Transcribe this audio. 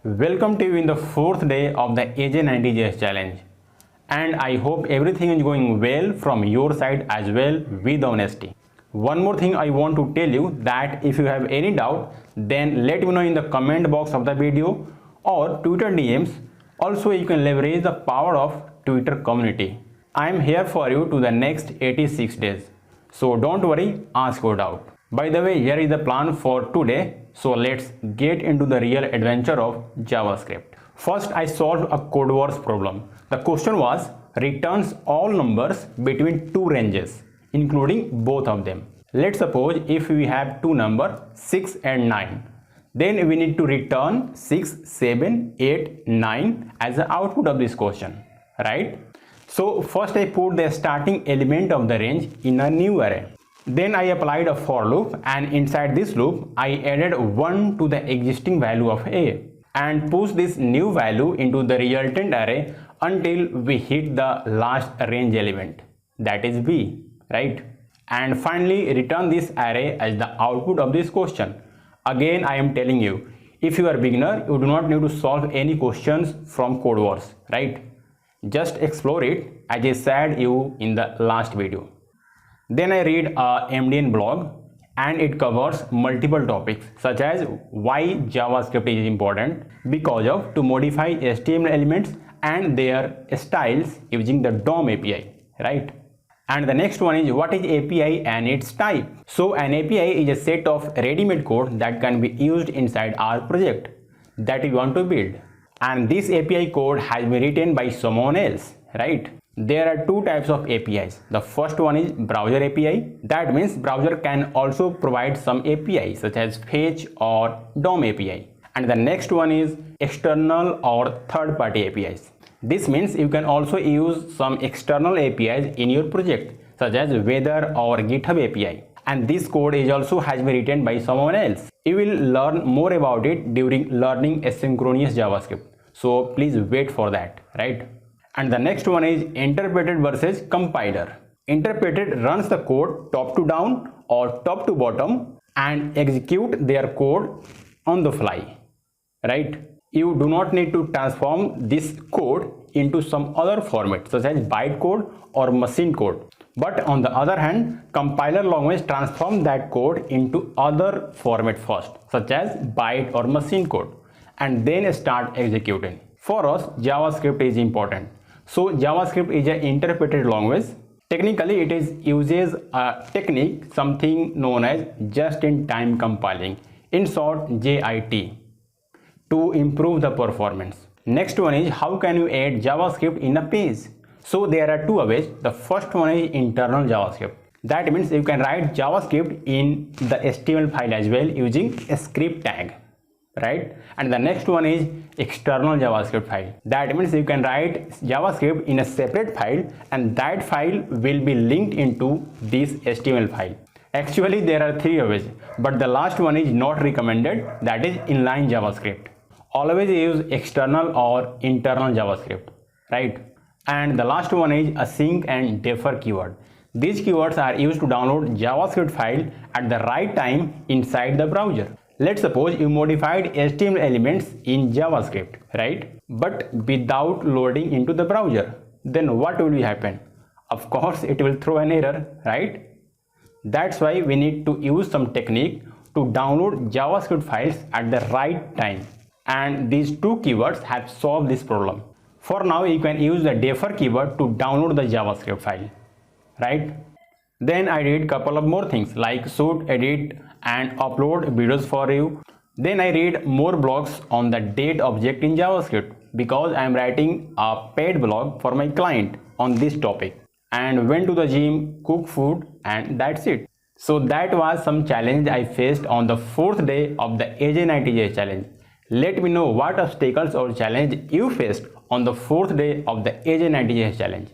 Welcome to you in the fourth day of the AJ90JS challenge, and I hope everything is going well from your side as well with honesty. One more thing I want to tell you that if you have any doubt, then let me know in the comment box of the video or Twitter DMs. Also, you can leverage the power of Twitter community. I am here for you to the next 86 days. So don't worry, ask your doubt. By the way, here is the plan for today. So let's get into the real adventure of JavaScript. First, I solved a code wars problem. The question was returns all numbers between two ranges, including both of them. Let's suppose if we have two numbers 6 and 9, then we need to return 6, 7, 8, 9 as the output of this question, right? So first I put the starting element of the range in a new array. Then I applied a for loop, and inside this loop I added 1 to the existing value of a and pushed this new value into the resultant array until we hit the last range element, that is b, right? And finally return this array as the output of this question. Again, I am telling you, if you are beginner, you do not need to solve any questions from code wars, right? Just explore it as I said you in the last video. Then I read a MDN blog, and it covers multiple topics such as why JavaScript is important because of to modify HTML elements and their styles using the DOM API, right? And the next one is what is API and its type. So an API is a set of ready-made code that can be used inside our project that we want to build. And this API code has been written by someone else, right? There are two types of APIs. The first one is browser API. That means browser can also provide some API such as fetch or DOM API. And the next one is external or third-party APIs. This means you can also use some external APIs in your project such as weather or GitHub API. And this code is also has been written by someone else. You will learn more about it during learning asynchronous JavaScript. So please wait for that, right? And the next one is interpreted versus compiler. Interpreted runs the code top to down or top to bottom and execute their code on the fly, right? You do not need to transform this code into some other format such as bytecode or machine code. But on the other hand, compiler language transform that code into other format first, such as byte or machine code, and then start executing. For us, JavaScript is important. So JavaScript is an interpreted language. Technically, it uses a technique, something known as just-in-time compiling, in short JIT, to improve the performance. Next one is how can you add JavaScript in a page? So there are two ways. The first one is internal JavaScript. That means you can write JavaScript in the HTML file as well using a script tag, right? And the next one is external JavaScript file. That means you can write JavaScript in a separate file, and that file will be linked into this HTML file. Actually, there are three ways, but the last one is not recommended, that is inline JavaScript. Always use external or internal JavaScript, right? And the last one is async and defer keyword. These keywords are used to download JavaScript file at the right time inside the browser. Let's suppose you modified HTML elements in JavaScript, right? But without loading into the browser. Then what will happen? Of course, it will throw an error, right? That's why we need to use some technique to download JavaScript files at the right time. And these two keywords have solved this problem. For now, you can use the defer keyword to download the JavaScript file, right? Then I did couple of more things like shoot, edit, and upload videos for you. Then I read more blogs on the date object in JavaScript because I am writing a paid blog for my client on this topic. And went to the gym, cook food, and that's it. So that was some challenge I faced on the fourth day of the AJ90JS challenge. Let me know what obstacles or challenge you faced on the fourth day of the AJ90JS challenge.